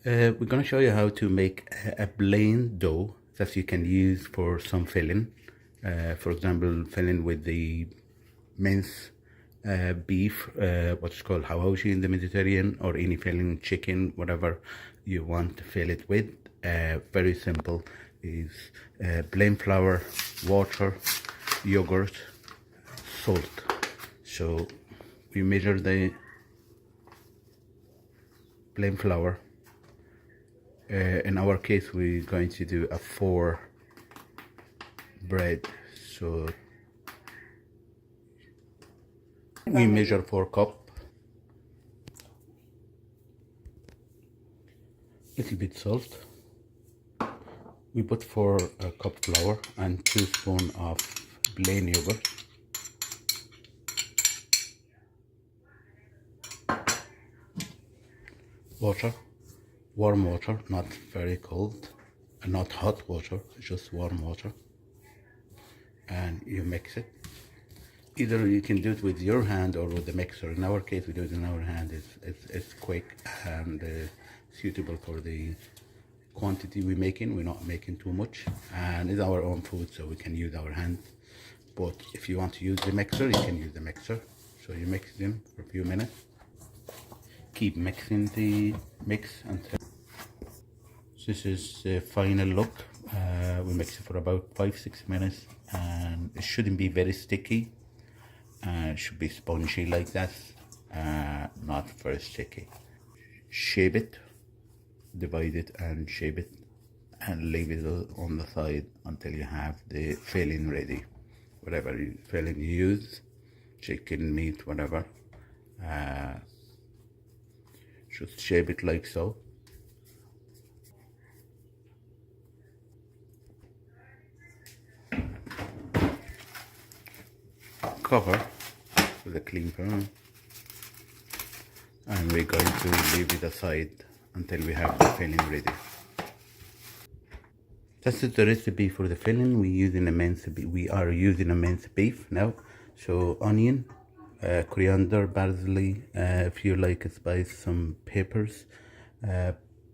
We're going to show you how to make a plain dough that you can use for some filling. For example, filling with the minced beef, what's called Hawawshi in the Mediterranean, or any filling, chicken, whatever you want to fill it with. Very simple. Is plain flour, water, yogurt, salt. So we measure the plain flour. In our case, we're going to do a 4 bread, so we measure 4 cup, little bit salt. We put 4 cup flour and 2 spoon of plain yogurt. Water, warm water, not very cold, and not hot water, just warm water. And you mix it. Either you can do it with your hand or with the mixer. In our case, we do it in our hand. It's quick and suitable for the quantity we're making. We're not making too much, and it's our own food, so we can use our hand. But if you want to use the mixer, you can use the mixer. So you mix it in for a few minutes. Keep mixing the mix until this is the final look. We mix it for about 5-6 minutes, and it shouldn't be very sticky. It should be spongy like that, not very sticky. Shape it, divide it and shape it, and leave it on the side until you have the filling ready. Whatever filling you use, chicken, meat, whatever. Just shape it like so. Cover with a clean pan, and we're going to leave it aside until we have the filling ready. This is the recipe for the filling. We are using a minced beef now. So onion, coriander, parsley, if you like a spice, some peppers,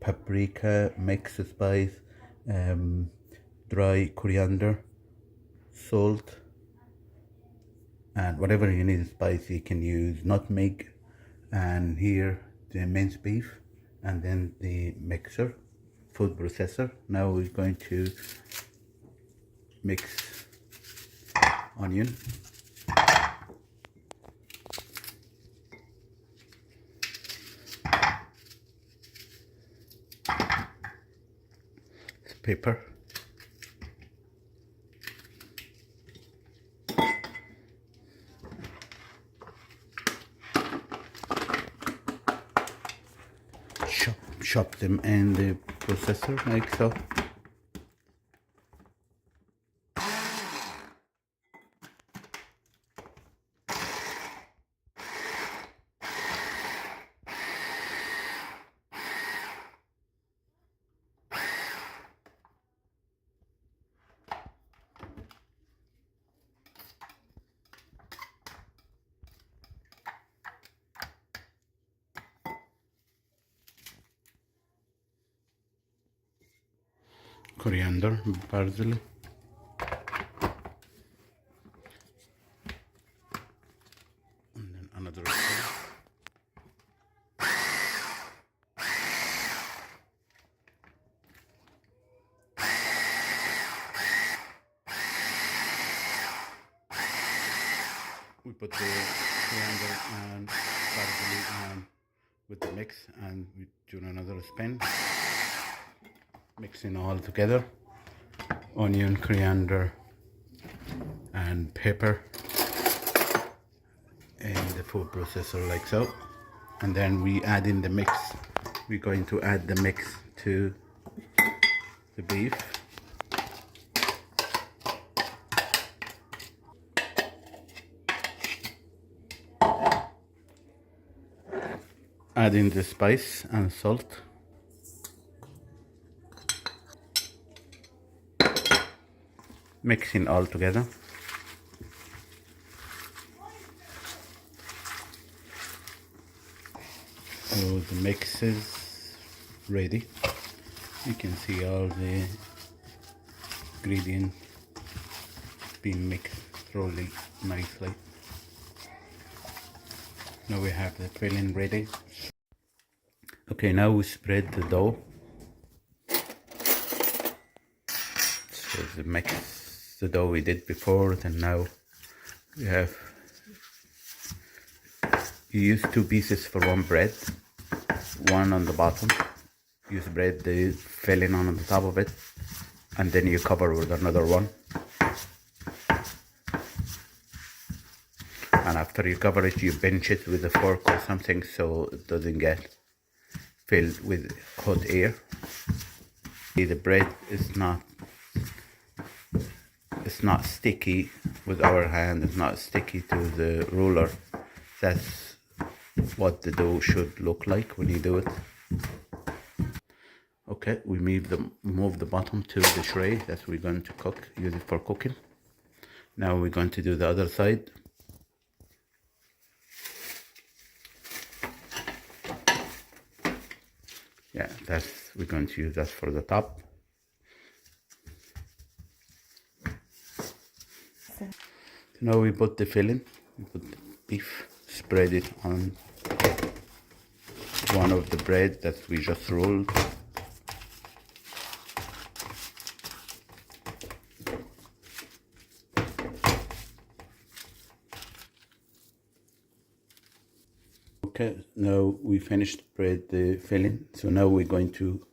paprika, mixed spice, dry coriander, salt, and whatever you need spice you can use, nutmeg, and here the minced beef, and then the mixer, food processor. Now we're going to mix onion, pepper, chop them in the processor like so. Coriander, parsley, and then another we put the coriander and parsley with the mix, and we do another spin, mixing all together, onion, coriander and pepper in the food processor like so. And then we add in the mix. We're going to add the mix to the beef. Add in the spice and salt. Mixing all together. So the mixes ready. You can see all the ingredients being mixed thoroughly nicely. Now we have the filling ready. Okay, now we spread the dough. So the mix the dough we did before, and now we have, you use 2 pieces for one bread, one on the bottom. You spread the filling on the top of it, and then you cover with another one. And after you cover it, you pinch it with a fork or something so it doesn't get filled with hot air. The bread is not sticky with our hand, it's not sticky to the ruler. That's what the dough should look like when you do it. Okay, we move the bottom to the tray that we're going to use it for cooking. Now we're going to do the other side. Yeah, we're going to use that for the top. So now we put the filling, we put the beef, spread it on one of the bread that we just rolled. Okay, now we finished spread the filling, so now we're going to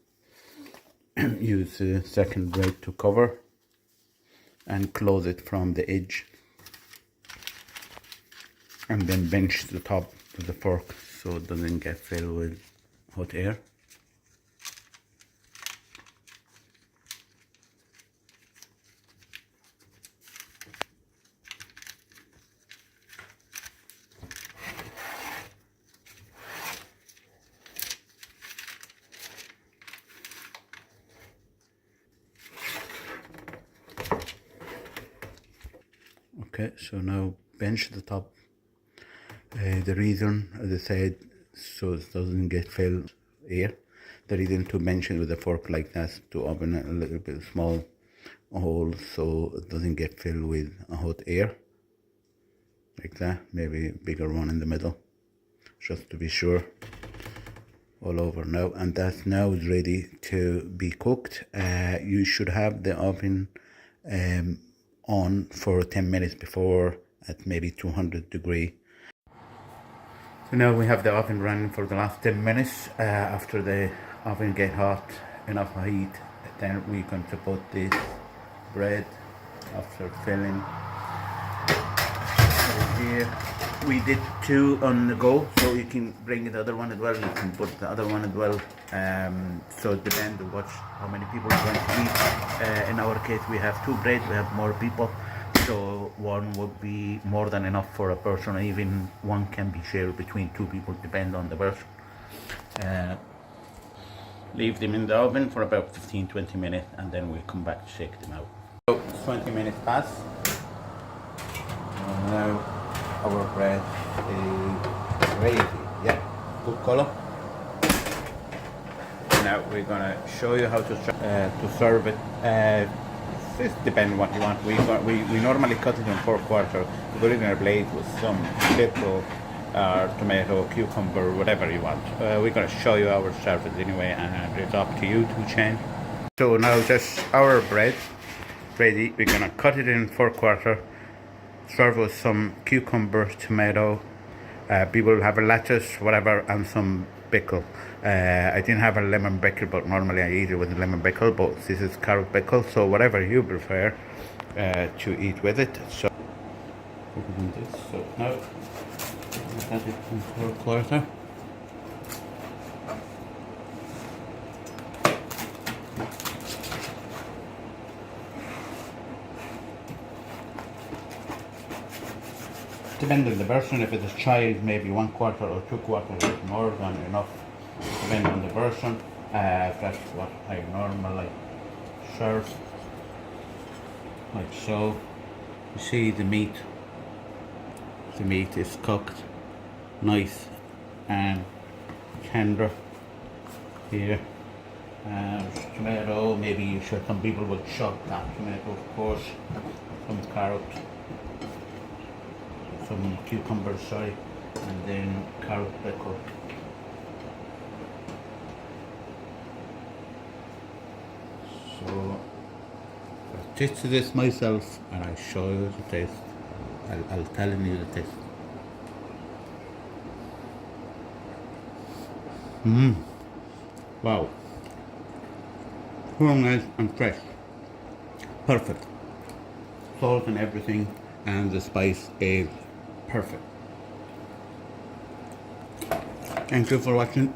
use the second bread to cover and close it from the edge, and then pinch the top with the fork so it doesn't get filled with hot air. Okay, so now pinch the top. The reason, as I said, so it doesn't get filled air. The reason to pinch it with a fork like that, to open a little bit small hole so it doesn't get filled with hot air. Like that, maybe a bigger one in the middle, just to be sure. All over now, and that now is ready to be cooked. You should have the oven on for 10 minutes before at maybe 200 degree. So now we have the oven running for the last 10 minutes. After the oven get hot, enough heat, then we're going to put this bread after filling over here. We did 2 on the go, so you can bring the other one as well. You can put the other one as well. So it depends on how many people are going to eat. In our case, we have 2 bread. We have more people, so one would be more than enough for a person. Even one can be shared between 2 people, depend on the person. Leave them in the oven for about 15-20 minutes, and then we'll come back to shake them out. So 20 minutes pass. Now our bread is ready. Yeah, good color. Now we're gonna show you how to serve it. This depends what you want. We normally cut it in 4/4. We put it in a plate with some pickle, tomato, cucumber, whatever you want. We're gonna show you our service anyway, and it's up to you to change. So now just our bread ready. We're gonna cut it in 4/4. Serve with some cucumber, tomato. People have a lettuce, whatever, and some pickle. I didn't have a lemon pickle, but normally I eat it with a lemon pickle. But this is carrot pickle, so whatever you prefer to eat with it. So open this. So now we cut it in 4/4. Depending on the person, if it's a child, maybe 1/4 or 2/4 is more than enough. Depending on the person, that's what I normally serve. Like so. You see the meat. The meat is cooked, nice and tender here. Tomato, maybe you should, some people would chop that tomato, of course. Some carrot, some cucumbers, sorry, and then carrot pickle. So I tasted this myself and I show you the taste. I'll tell you the taste. Wow. So nice and fresh. Perfect. Salt and everything, and the spice is perfect. Thank you for watching.